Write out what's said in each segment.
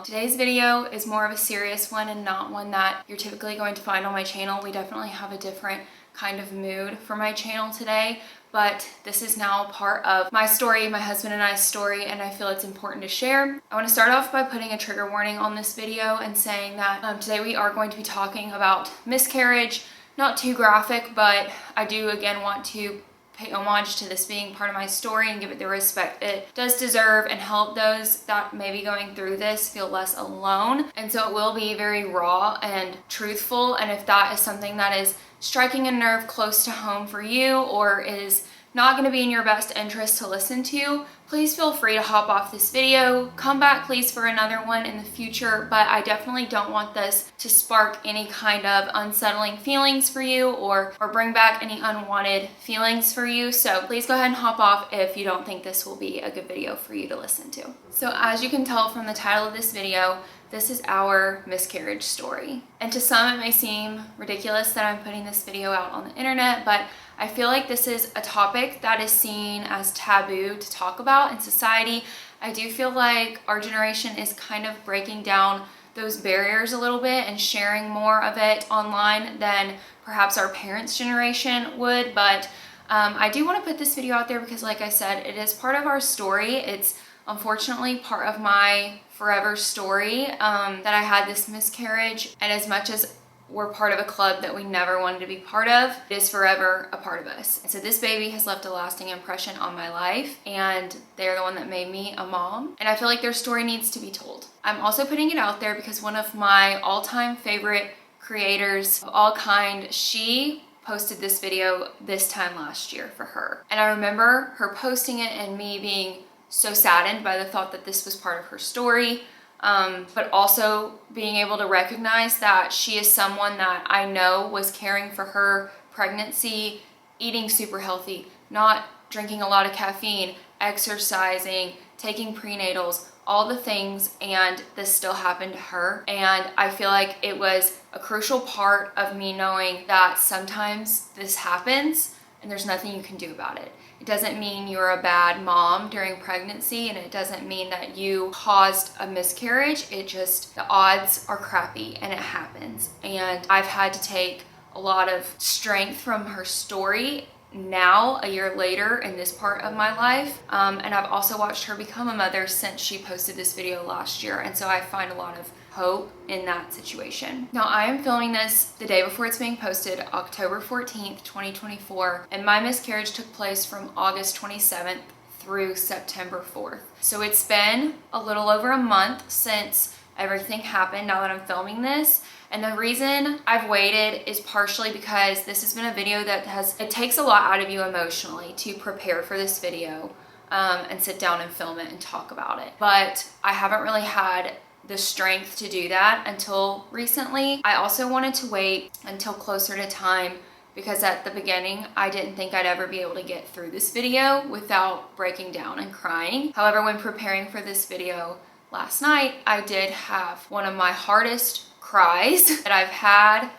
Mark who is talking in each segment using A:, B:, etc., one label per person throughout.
A: Today's video is more of a serious one and not one that you're typically going to find on my channel. We definitely have a different kind of mood for my channel today, but this is now part of my story, my husband and I's story, and I feel it's important to share. I want to start off by putting a trigger warning on this video and saying that today we are going to be talking about miscarriage. Not too graphic, but I do again want to pay homage to this being part of my story and give it the respect it does deserve and help those that may be going through this feel less alone. And so it will be very raw and truthful, and if that is something that is striking a nerve close to home for you or is not going to be in your best interest to listen to, please feel free to hop off this video. Come back please for another one in the future, but I definitely don't want this to spark any kind of unsettling feelings for you or bring back any unwanted feelings for you. So please go ahead and hop off if you don't think this will be a good video for you to listen to. So as you can tell from the title of this video, this is our miscarriage story. And to some it may seem ridiculous that I'm putting this video out on the internet, but I feel like this is a topic that is seen as taboo to talk about in society. I do feel like our generation is kind of breaking down those barriers a little bit and sharing more of it online than perhaps our parents' generation would. But I do want to put this video out there because, like I said, it is part of our story. It's unfortunately part of my forever story that I had this miscarriage, and as much as we're part of a club that we never wanted to be part of, it is forever a part of us. And so this baby has left a lasting impression on my life, and they're the one that made me a mom, and I feel like their story needs to be told. I'm also putting it out there because one of my all-time favorite creators of all kind, she posted this video this time last year for her, and I remember her posting it and me being so saddened by the thought that this was part of her story, but also being able to recognize that she is someone that I know was caring for her pregnancy, eating super healthy, not drinking a lot of caffeine, exercising, taking prenatals, all the things, and this still happened to her. And I feel like it was a crucial part of me knowing that sometimes this happens and there's nothing you can do about it. It doesn't mean you're a bad mom during pregnancy, and it doesn't mean that you caused a miscarriage. It just, the odds are crappy and it happens. And I've had to take a lot of strength from her story now, a year later in this part of my life. And I've also watched her become a mother since she posted this video last year. And so I find a lot of hope in that situation. Now I am filming this the day before it's being posted, October 14th, 2024, and my miscarriage took place from August 27th through September 4th. So it's been a little over a month since everything happened now that I'm filming this. And the reason I've waited is partially because this has been a video that it takes a lot out of you emotionally to prepare for this video and sit down and film it and talk about it. But I haven't really had the strength to do that until recently. I also wanted to wait until closer to time because at the beginning I didn't think I'd ever be able to get through this video without breaking down and crying. However, when preparing for this video last night, I did have one of my hardest cries that I've had.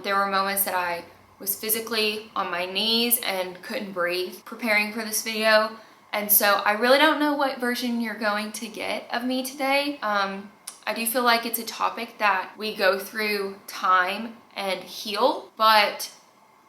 A: There were moments that I was physically on my knees and couldn't breathe preparing for this video. And so I really don't know what version you're going to get of me today. I do feel like it's a topic that we go through time and heal, but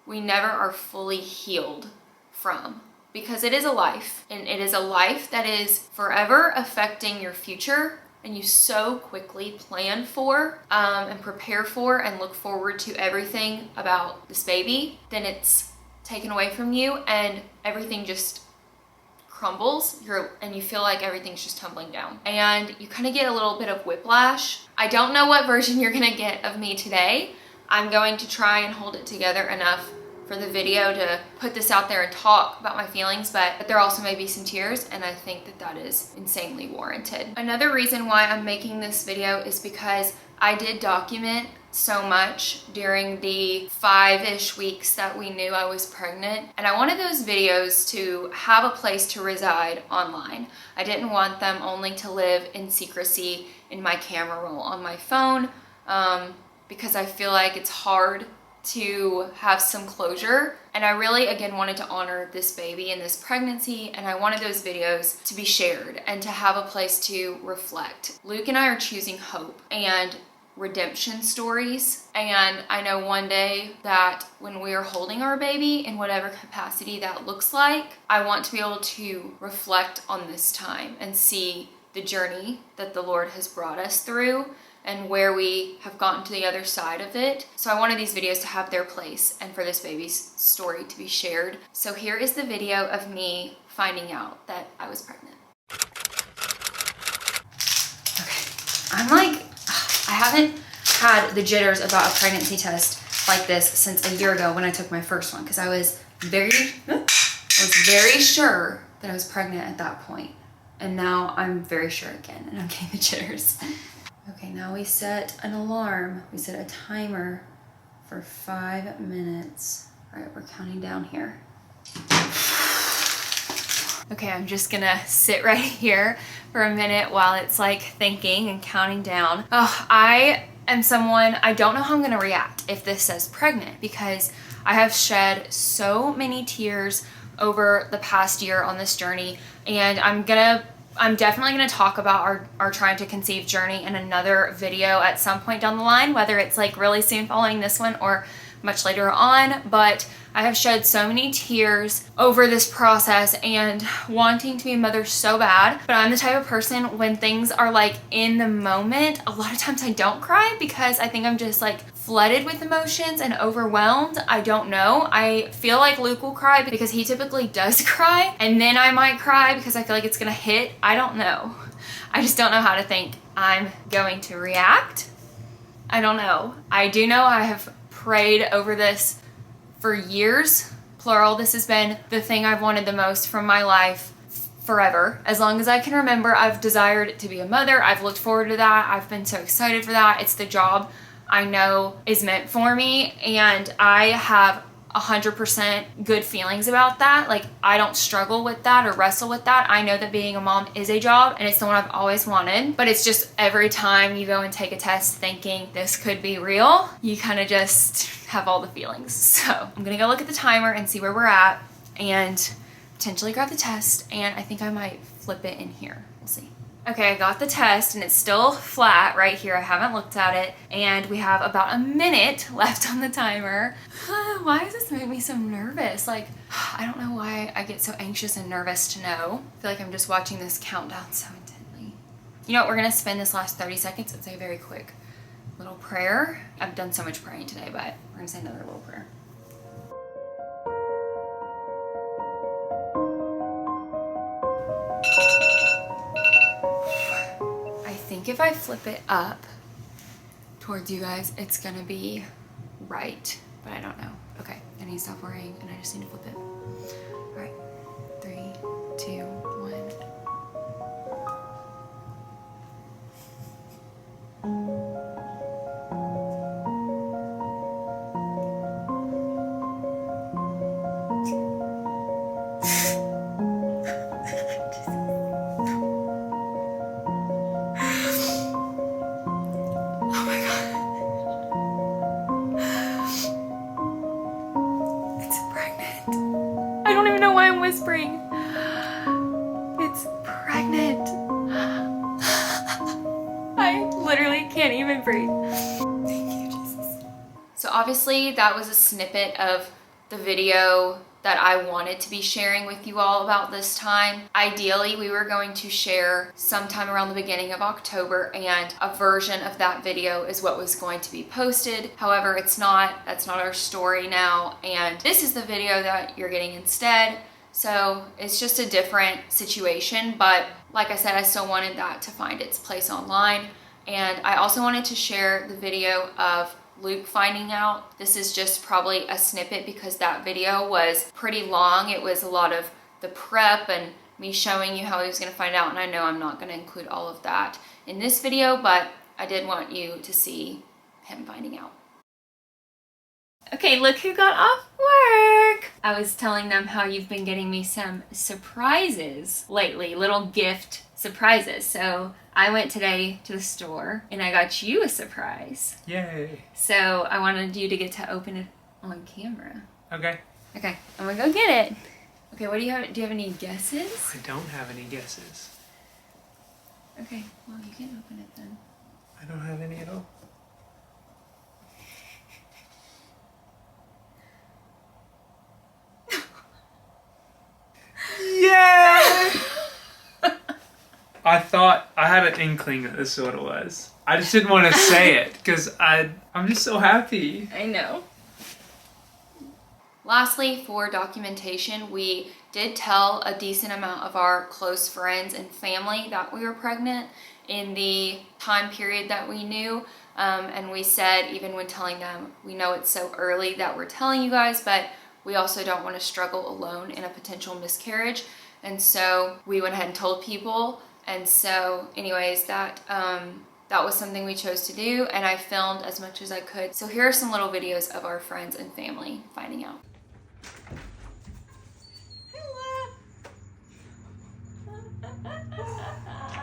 A: we never are fully healed from, because it is a life, and it is a life that is forever affecting your future, and you so quickly plan for and prepare for and look forward to everything about this baby. Then it's taken away from you and everything just crumbles, and you feel like everything's just tumbling down, and you kind of get a little bit of whiplash. I don't know what version you're gonna get of me today. I'm going to try and hold it together enough for the video to put this out there and talk about my feelings, but there also may be some tears, and I think that that is insanely warranted. Another reason why I'm making this video is because I did document so much during the 5-ish weeks that we knew I was pregnant, and I wanted those videos to have a place to reside online. I didn't want them only to live in secrecy in my camera roll on my phone, because I feel like it's hard to have some closure. And I really, again, wanted to honor this baby and this pregnancy, and I wanted those videos to be shared and to have a place to reflect. Luke and I are choosing hope and redemption stories, and I know one day that when we are holding our baby in whatever capacity that looks like, I want to be able to reflect on this time and see the journey that the Lord has brought us through and where we have gotten to the other side of it. So I wanted these videos to have their place and for this baby's story to be shared. So here is the video of me finding out that I was pregnant. Okay, I'm like, I haven't had the jitters about a pregnancy test like this since a year ago when I took my first one, because I was very sure that I was pregnant at that point. And now I'm very sure again, and I'm getting the jitters. Okay, now we set an alarm. We set a timer for 5 minutes. All right, we're counting down here. Okay, I'm just gonna sit right here for a minute while it's like thinking and counting down. Oh, I am someone, I don't know how I'm gonna react if this says pregnant, because I have shed so many tears over the past year on this journey, and I'm definitely gonna talk about our trying to conceive journey in another video at some point down the line, whether it's like really soon following this one or much later on. But I have shed so many tears over this process and wanting to be a mother so bad. But I'm the type of person, when things are like in the moment, a lot of times I don't cry because I think I'm just like flooded with emotions and overwhelmed. I don't know. I feel like Luke will cry because he typically does cry, and then I might cry because I feel like it's gonna hit. I don't know. I just don't know how to think I'm going to react. I don't know. I do know I have prayed over this for years, plural. This has been the thing I've wanted the most from my life forever. As long as I can remember, I've desired to be a mother. I've looked forward to that. I've been so excited for that. It's the job I know is meant for me, and I have 100% good feelings about that. Like, I don't struggle with that or wrestle with that. I know that being a mom is a job, and it's the one I've always wanted. But it's just every time you go and take a test thinking this could be real, you kind of just have all the feelings. So I'm gonna go look at the timer and see where we're at and potentially grab the test, and I think I might flip it in here. We'll see. Okay, I got the test and it's still flat right here. I haven't looked at it, and we have about a minute left on the timer. Why does this make me so nervous? Like, I don't know why I get so anxious and nervous to know. I feel like I'm just watching this countdown so intently. You know what, we're gonna spend this last 30 seconds and say a very quick little prayer. I've done so much praying today, but we're gonna say another little prayer. I think if I flip it up towards you guys, it's gonna be right, but I don't know. Okay, I need to stop worrying and I just need to flip it. All right, 3, 2, 1. Whispering. It's pregnant. I literally can't even breathe. Thank you, Jesus. So obviously that was a snippet of the video that I wanted to be sharing with you all about this time. Ideally, we were going to share sometime around the beginning of October, and a version of that video is what was going to be posted. However, it's not. That's not our story now, and this is the video that you're getting instead. So it's just a different situation, but like I said, I still wanted that to find its place online. And I also wanted to share the video of Luke finding out. This is just probably a snippet because that video was pretty long. It was a lot of the prep and me showing you how he was gonna find out, and I know I'm not gonna include all of that in this video, but I did want you to see him finding out. Okay, look who got off work. I was telling them how you've been getting me some surprises lately, little gift surprises. So I went today to the store and I got you a surprise.
B: Yay.
A: So I wanted you to get to open it on camera.
B: Okay.
A: Okay, I'm gonna go get it. Okay, what do you have? Do you have any guesses?
B: I don't have any guesses.
A: Okay, well, you can open it then.
B: I don't have any at all. Yeah! I thought I had an inkling that this is what it was. I just didn't want to say it because I'm just so happy.
A: I know. Lastly, for documentation, we did tell a decent amount of our close friends and family that we were pregnant in the time period that we knew. And we said, even when telling them, we know it's so early that we're telling you guys, but we also don't want to struggle alone in a potential miscarriage. And so we went ahead and told people. And so anyways, that was something we chose to do, and I filmed as much as I could. So here are some little videos of our friends and family finding out.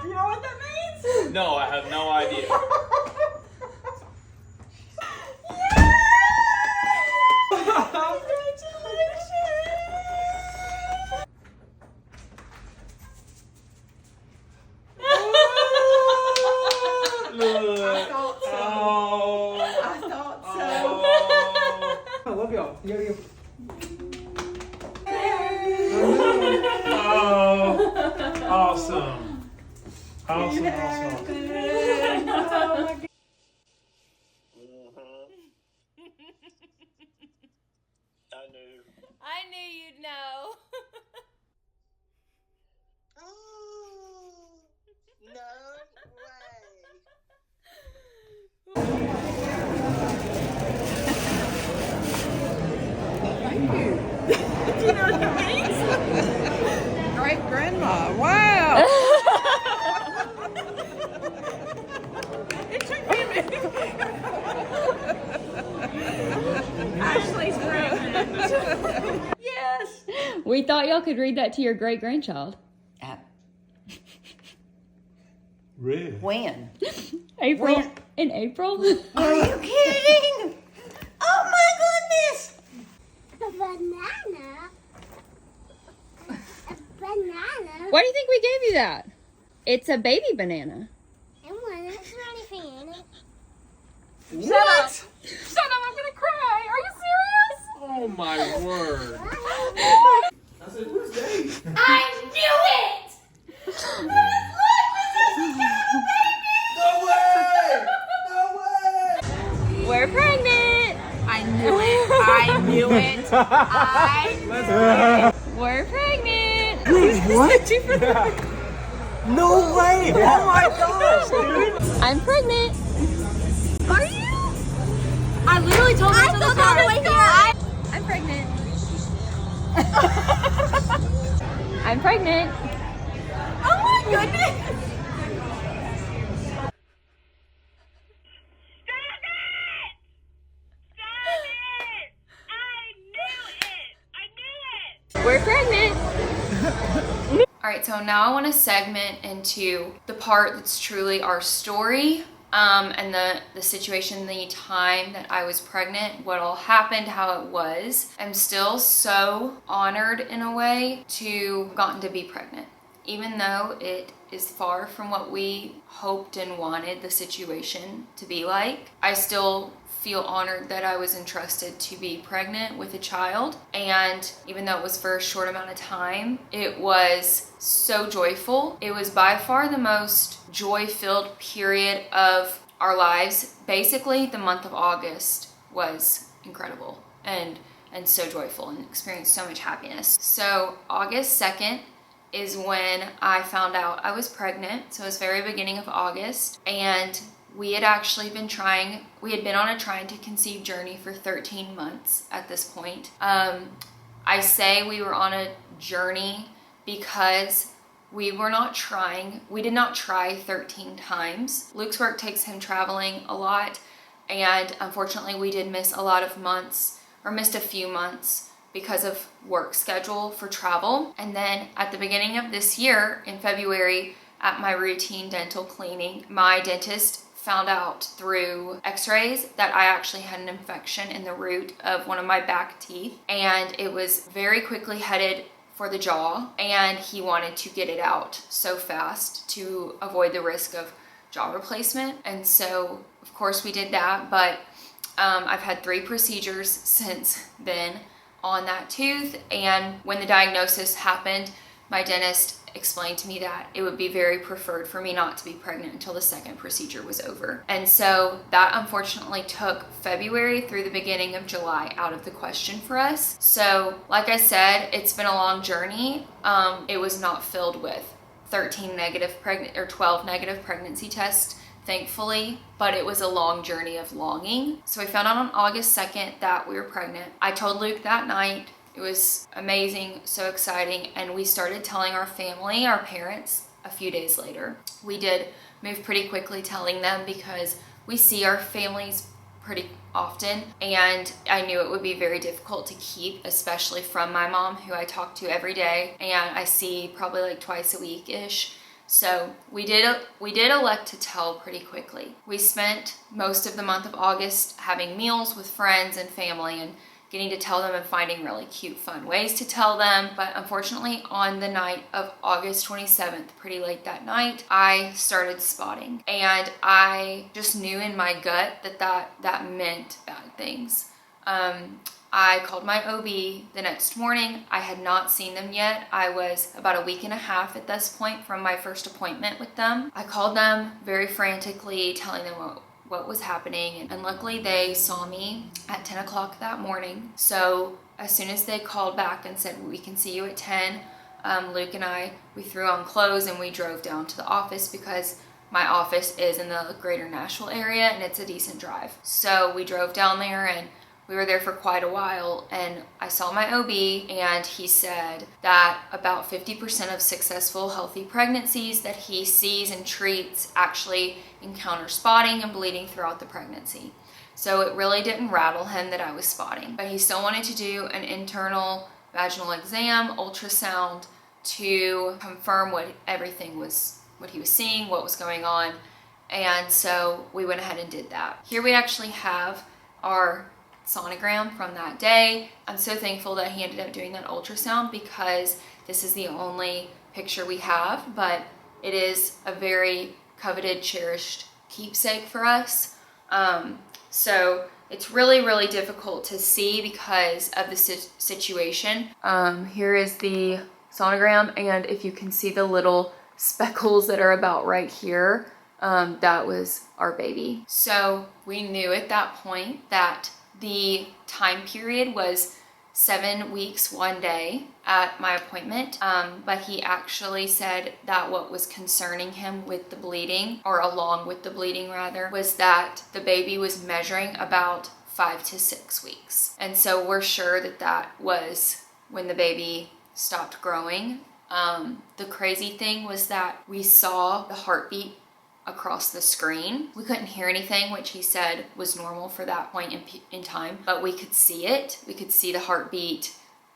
C: Do you know what that means?
B: No, I have no idea.
C: Look up. Yeah.
B: Oh, awesome. Awesome.
A: I knew you'd know.
C: Do you know what that means? Great grandma. Wow. It took me a minute. Ashley's pregnant. Yes.
A: We thought y'all could read that to your great-grandchild.
B: Really?
D: When?
A: April.
D: When?
A: In April?
D: Are you kidding? Oh my goodness!
E: A banana. A banana.
A: Why do you think we gave you that? It's a baby banana.
E: I want it. It's not anything in it.
C: Shut up. Shut up. I'm going to cry. Are you serious?
B: Oh my word. I said, who's Dave?
E: I knew it!
B: No way! No way!
A: We're pregnant!
C: I knew it. I knew it.
A: We're pregnant!
B: What? No way! Oh my gosh, dude!
A: I'm pregnant!
C: Are you? I literally told her to the car.
A: I'm pregnant. I'm pregnant.
C: Oh my goodness.
A: We're pregnant. All right, so now I want to segment into the part that's truly our story, and the situation, the time that I was pregnant, what all happened, how it was. I'm still so honored in a way to have gotten to be pregnant, even though it is far from what we hoped and wanted the situation to be like. I still feel honored that I was entrusted to be pregnant with a child, and even though it was for a short amount of time, it was so joyful. It was by far the most joy-filled period of our lives. Basically, the month of August was incredible and so joyful, and experienced so much happiness. So August 2nd is when I found out I was pregnant. So it was very beginning of August, and we had actually been on a trying to conceive journey for 13 months at this point. I say we were on a journey because we did not try 13 times. Luke's work takes him traveling a lot, and unfortunately we did miss a lot of months, or missed a few months because of work schedule for travel. And then at the beginning of this year, in February, at my routine dental cleaning, my dentist found out through x-rays that I actually had an infection in the root of one of my back teeth, and it was very quickly headed for the jaw, and he wanted to get it out so fast to avoid the risk of jaw replacement. And so of course we did that, but I've had 3 procedures since then on that tooth, and when the diagnosis happened, my dentist explained to me that it would be very preferred for me not to be pregnant until the 2nd procedure was over. And so that unfortunately took February through the beginning of July out of the question for us. So like I said, it's been a long journey. It was not filled with 12 negative pregnancy tests, thankfully, but it was a long journey of longing. So we found out on August 2nd that we were pregnant. I told Luke that night. It was amazing, so exciting, and we started telling our family, our parents, a few days later. We did move pretty quickly telling them because we see our families pretty often, and I knew it would be very difficult to keep, especially from my mom, who I talk to every day and I see probably like twice a week-ish. So we did elect to tell pretty quickly. We spent most of the month of August having meals with friends and family and getting to tell them and finding really cute, fun ways to tell them. But unfortunately, on the night of August 27th, pretty late that night, I started spotting. And I just knew in my gut that meant bad things. I called my OB the next morning. I had not seen them yet. I was about a week and a half at this point from my first appointment with them. I called them very frantically, telling them what was happening, and luckily they saw me at 10 o'clock that morning. So as soon as they called back and said, we can see you at 10, Luke and we threw on clothes and we drove down to the office, because my office is in the greater Nashville area and it's a decent drive. So we drove down there and we were there for quite a while, and I saw my OB, and he said that about 50% of successful healthy pregnancies that he sees and treats actually encounter spotting and bleeding throughout the pregnancy. So it really didn't rattle him that I was spotting, but he still wanted to do an internal vaginal exam, ultrasound, to confirm what he was seeing, what was going on. And so we went ahead and did that. Here we actually have our sonogram from that day. I'm so thankful that he ended up doing that ultrasound, because this is the only picture we have, but it is a very coveted, cherished keepsake for us. So it's really, really difficult to see because of the situation. Here is the sonogram, and if you can see the little speckles that are about right here, that was our baby. So we knew at that point that the time period was 7 weeks, 1 day at my appointment, but he actually said that what was concerning him with the bleeding, or along with the bleeding rather, was that the baby was measuring about 5 to 6 weeks. And so we're sure that was when the baby stopped growing. The crazy thing was that we saw the heartbeat across the screen. We couldn't hear anything, which he said was normal for that point in time, but we could see it. We could see the heartbeat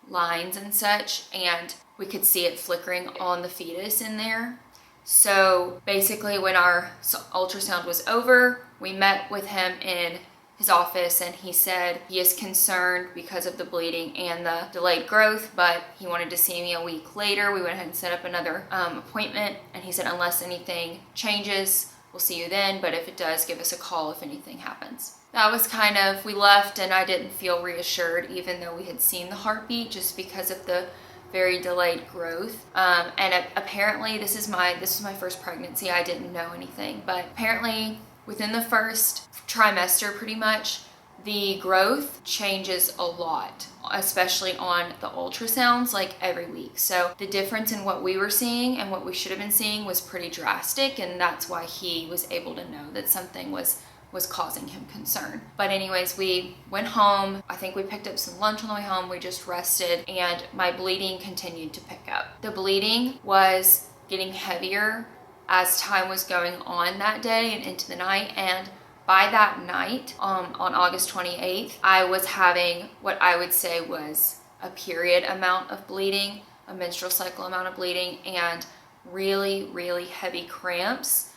A: lines and such, and we could see it flickering on the fetus in there. So basically, when our ultrasound was over, we met with him in his office, and he said he is concerned because of the bleeding and the delayed growth, but he wanted to see me a week later. We went ahead and set up another appointment, and he said, unless anything changes, we'll see you then, but if it does, give us a call if anything happens. That was we left, and I didn't feel reassured, even though we had seen the heartbeat, just because of the very delayed growth. And apparently, this is my first pregnancy. I didn't know anything, but apparently within the first trimester, pretty much, the growth changes a lot, especially on the ultrasounds, like every week. So the difference in what we were seeing and what we should have been seeing was pretty drastic, and that's why he was able to know that something was causing him concern. But anyways, we went home. I think we picked up some lunch on the way home. We just rested, and my bleeding continued to pick up. The bleeding was getting heavier as time was going on that day and into the night, and by that night, on August 28th, I was having what I would say was a period amount of bleeding, a menstrual cycle amount of bleeding, and really, really heavy cramps.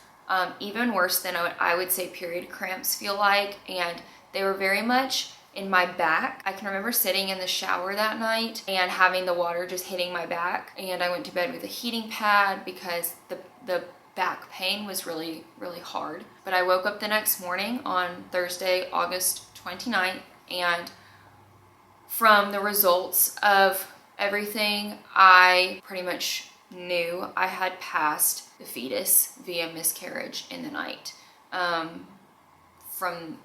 A: even worse than I would say period cramps feel like, and they were very much in my back. I can remember sitting in the shower that night and having the water just hitting my back, and I went to bed with a heating pad because the back pain was really, really hard. But I woke up the next morning on Thursday, August 29th, and from the results of everything, I pretty much knew I had passed the fetus via miscarriage in the night. From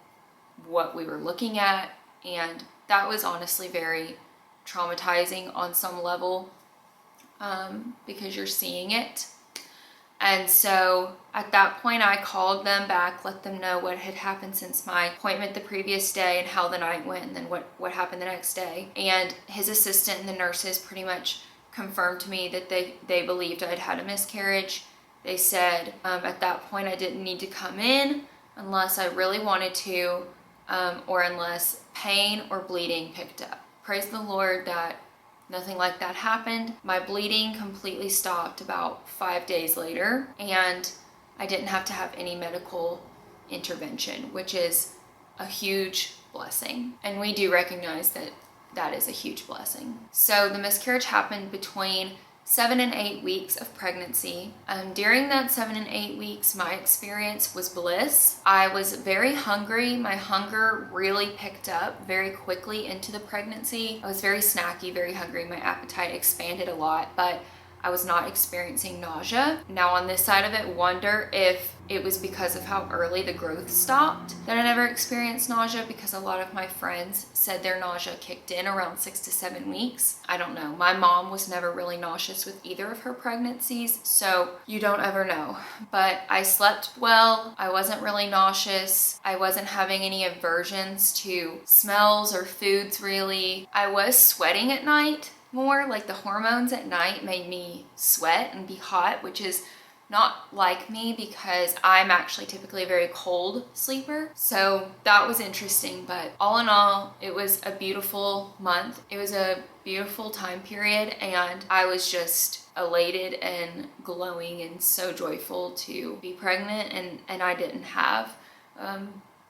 A: what we were looking at, and that was honestly very traumatizing on some level, because you're seeing it. And so at that point I called them back, let them know what had happened since my appointment the previous day and how the night went, and then what happened the next day. And his assistant and the nurses pretty much confirmed to me that they believed I'd had a miscarriage. They said at that point I didn't need to come in unless I really wanted to, or unless pain or bleeding picked up. Praise the Lord that nothing like that happened. My bleeding completely stopped about 5 days later, and I didn't have to have any medical intervention, which is a huge blessing. And we do recognize that that is a huge blessing. So the miscarriage happened between 7 and 8 weeks of pregnancy. During that 7 and 8 weeks, my experience was bliss. I was very hungry. My hunger really picked up very quickly into the pregnancy. I was very snacky, very hungry. My appetite expanded a lot, but I was not experiencing nausea. Now on this side of it, wonder if it was because of how early the growth stopped that I never experienced nausea, because a lot of my friends said their nausea kicked in around 6 to 7 weeks. I don't know. My mom was never really nauseous with either of her pregnancies, so you don't ever know. But I slept well. I wasn't really nauseous. I wasn't having any aversions to smells or foods really. I was sweating at night more, like the hormones at night made me sweat and be hot, which is not like me because I'm actually typically a very cold sleeper. So that was interesting, but all in all, it was a beautiful month. It was a beautiful time period, and I was just elated and glowing and so joyful to be pregnant, and I didn't have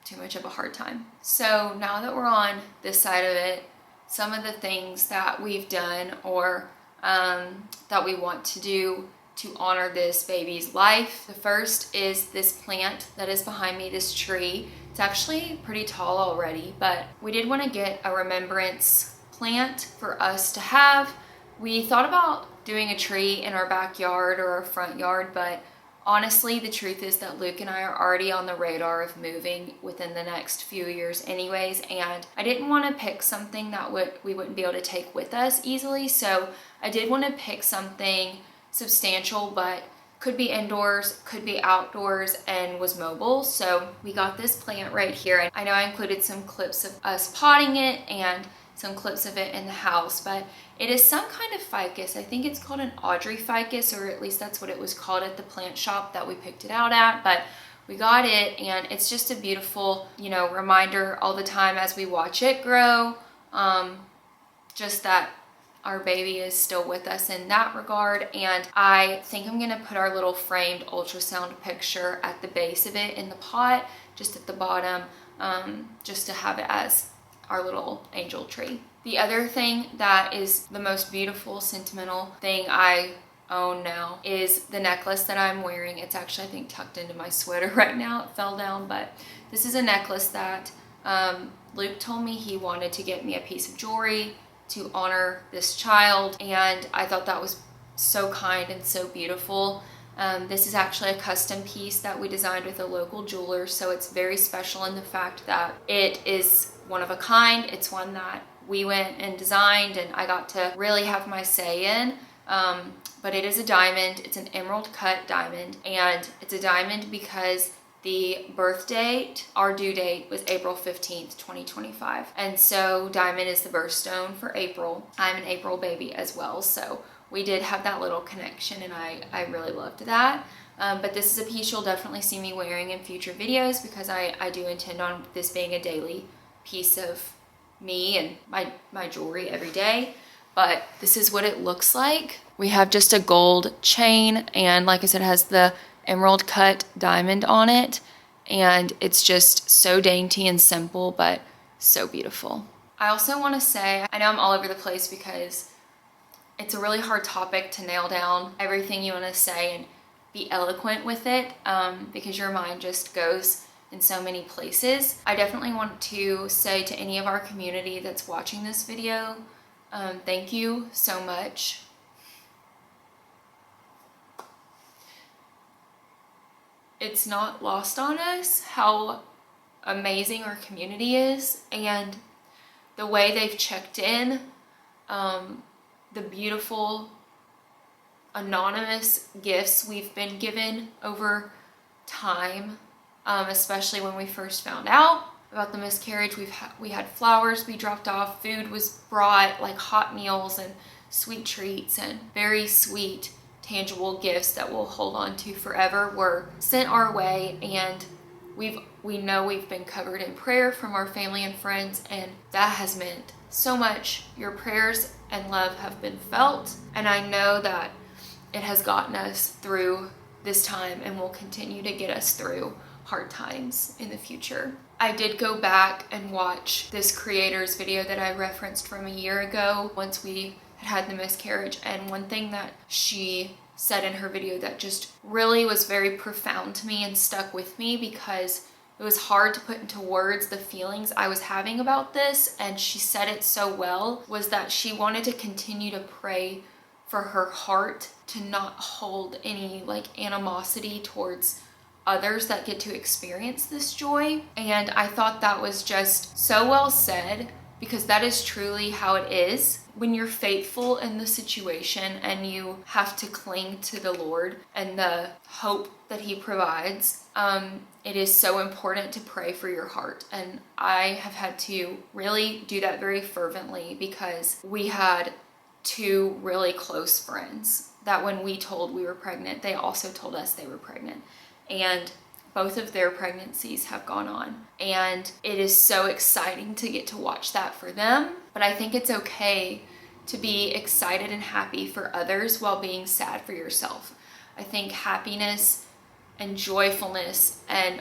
A: too much of a hard time. So now that we're on this side of it, some of the things that we've done or that we want to do to honor this baby's life. The first is this plant that is behind me, this tree. It's actually pretty tall already, but we did want to get a remembrance plant for us to have. We thought about doing a tree in our backyard or our front yard, but honestly, the truth is that Luke and I are already on the radar of moving within the next few years anyways, and I didn't want to pick something that we wouldn't be able to take with us easily, so I did want to pick something substantial, but could be indoors, could be outdoors, and was mobile. So we got this plant right here, and I know I included some clips of us potting it and some clips of it in the house, but it is some kind of ficus. I think it's called an Audrey ficus, or at least that's what it was called at the plant shop that we picked it out at, but we got it, and it's just a beautiful, reminder all the time as we watch it grow, just that our baby is still with us in that regard. And I think I'm gonna put our little framed ultrasound picture at the base of it in the pot, just at the bottom, just to have it as our little angel tree. The other thing that is the most beautiful, sentimental thing I own now is the necklace that I'm wearing. It's actually, I think, tucked into my sweater right now. It fell down, but this is a necklace that Luke told me he wanted to get me a piece of jewelry to honor this child, and I thought that was so kind and so beautiful. This is actually a custom piece that we designed with a local jeweler, so it's very special in the fact that it is one of a kind. It's one that we went and designed, and I got to really have my say in. But it is a diamond. It's an emerald cut diamond, and it's a diamond because the birth date, our due date, was April 15th, 2025. And so diamond is the birthstone for April. I'm an April baby as well, so we did have that little connection, and I really loved that. But this is a piece you'll definitely see me wearing in future videos, because I do intend on this being a daily piece of me and my jewelry every day. But this is what it looks like. We have just a gold chain, and like I said, it has the emerald cut diamond on it. And it's just so dainty and simple, but so beautiful. I also want to say, I know I'm all over the place because it's a really hard topic to nail down everything you want to say and be eloquent with it, because your mind just goes in so many places. I definitely want to say to any of our community that's watching this video, thank you so much. It's not lost on us how amazing our community is and the way they've checked in, the beautiful anonymous gifts we've been given over time, especially when we first found out about the miscarriage. We had flowers we dropped off, food was brought, like hot meals and sweet treats, and very sweet tangible gifts that we'll hold on to forever were sent our way, and we know we've been covered in prayer from our family and friends, and that has meant so much. Your prayers and love have been felt, and I know that it has gotten us through this time and will continue to get us through hard times in the future. I did go back and watch this creator's video that I referenced from a year ago once we had the miscarriage, and one thing that she said in her video that just really was very profound to me and stuck with me, because it was hard to put into words the feelings I was having about this, and she said it so well, was that she wanted to continue to pray for her heart to not hold any like animosity towards others that get to experience this joy. And I thought that was just so well said, because that is truly how it is when you're faithful in the situation and you have to cling to the Lord and the hope that He provides. It is so important to pray for your heart, and I have had to really do that very fervently, because we had two really close friends that when we told we were pregnant, they also told us they were pregnant, and both of their pregnancies have gone on, and it is so exciting to get to watch that for them. But I think it's okay to be excited and happy for others while being sad for yourself. I think happiness and joyfulness and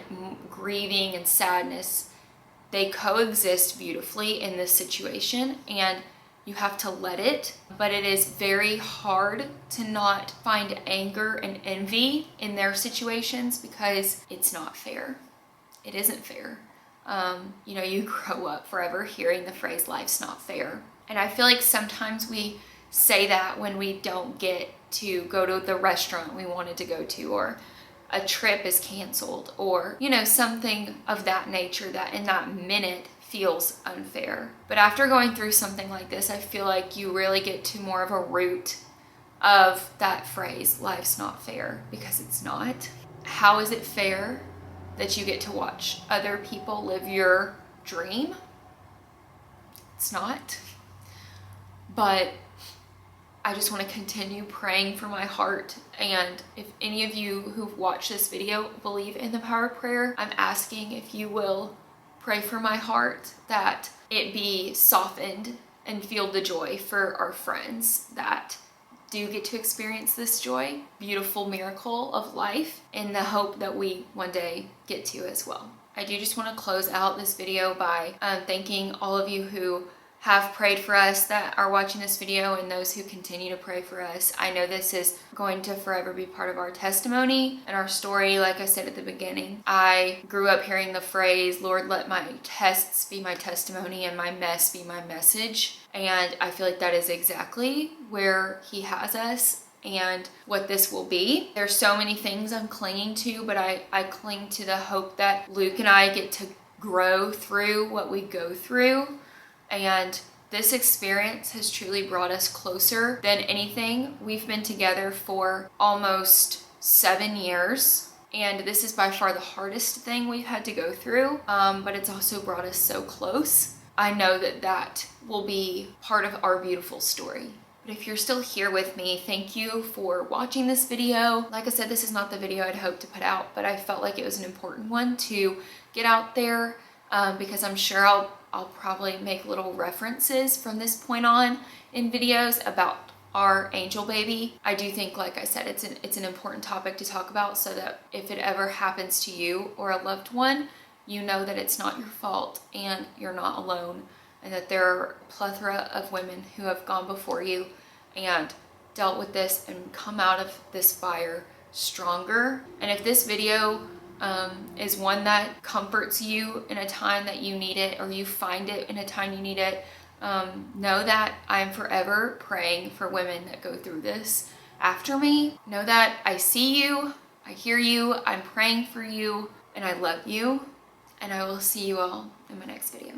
A: grieving and sadness, they coexist beautifully in this situation, and you have to let it. But it is very hard to not find anger and envy in their situations, because it's not fair. It isn't fair. You grow up forever hearing the phrase, life's not fair. And I feel like sometimes we say that when we don't get to go to the restaurant we wanted to go to, or a trip is canceled, or, something of that nature that in that minute feels unfair. But after going through something like this, I feel like you really get to more of a root of that phrase, life's not fair, because it's not. How is it fair that you get to watch other people live your dream? It's not. But I just want to continue praying for my heart. And if any of you who've watched this video believe in the power of prayer, I'm asking if you will pray for my heart, that it be softened and feel the joy for our friends that do get to experience this joy, beautiful miracle of life, in the hope that we one day get to as well. I do just want to close out this video by thanking all of you who have prayed for us that are watching this video, and those who continue to pray for us. I know this is going to forever be part of our testimony and our story. Like I said at the beginning, I grew up hearing the phrase, Lord, let my tests be my testimony and my mess be my message. And I feel like that is exactly where He has us and what this will be. There's so many things I'm clinging to, but I cling to the hope that Luke and I get to grow through what we go through. And this experience has truly brought us closer than anything. We've been together for almost 7 years, and this is by far the hardest thing we've had to go through, but it's also brought us so close. I know that will be part of our beautiful story. But if you're still here with me, thank you for watching this video. Like I said, this is not the video I'd hoped to put out, but I felt like it was an important one to get out there, because I'm sure I'll probably make little references from this point on in videos about our angel baby. I do think, like I said, it's an important topic to talk about, so that if it ever happens to you or a loved one, you know that it's not your fault and you're not alone, and that there are a plethora of women who have gone before you and dealt with this and come out of this fire stronger. And if this video is one that comforts you in a time that you need it, or you find it in a time you need it, know that I'm forever praying for women that go through this after me. Know that I see you, I hear you, I'm praying for you, and I love you, and I will see you all in my next video.